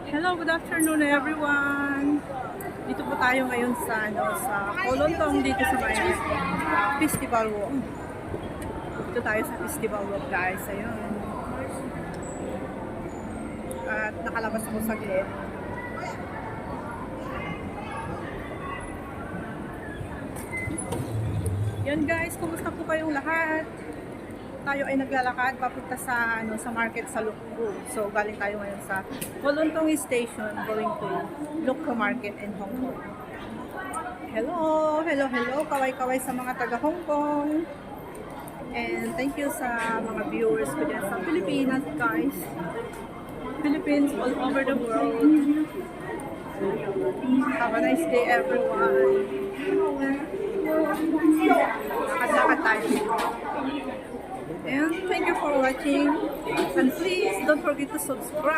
Hello, good afternoon everyone. Dito po tayo ngayon sa sa Kolontong dito sa may Festival Walk. Dito tayo sa Festival Walk, guys. Ayun. At nakalabas po sa gate. Yan guys, kumusta po kayong lahat? Tayo ay naglalakad papunta sa sa market sa Lukbo. So galing tayo ngayon sa Kolontong Station going to Lukbo Market in Hong Kong. Hello, hello, hello. Kaway-kaway sa mga taga Hong Kong. And thank you sa mga viewers ko dyan sa Pilipinas, guys. Philippines all over the world. Have a nice day, everyone. Lakad-lakad tayo. And thank you for watching. And please don't forget to subscribe.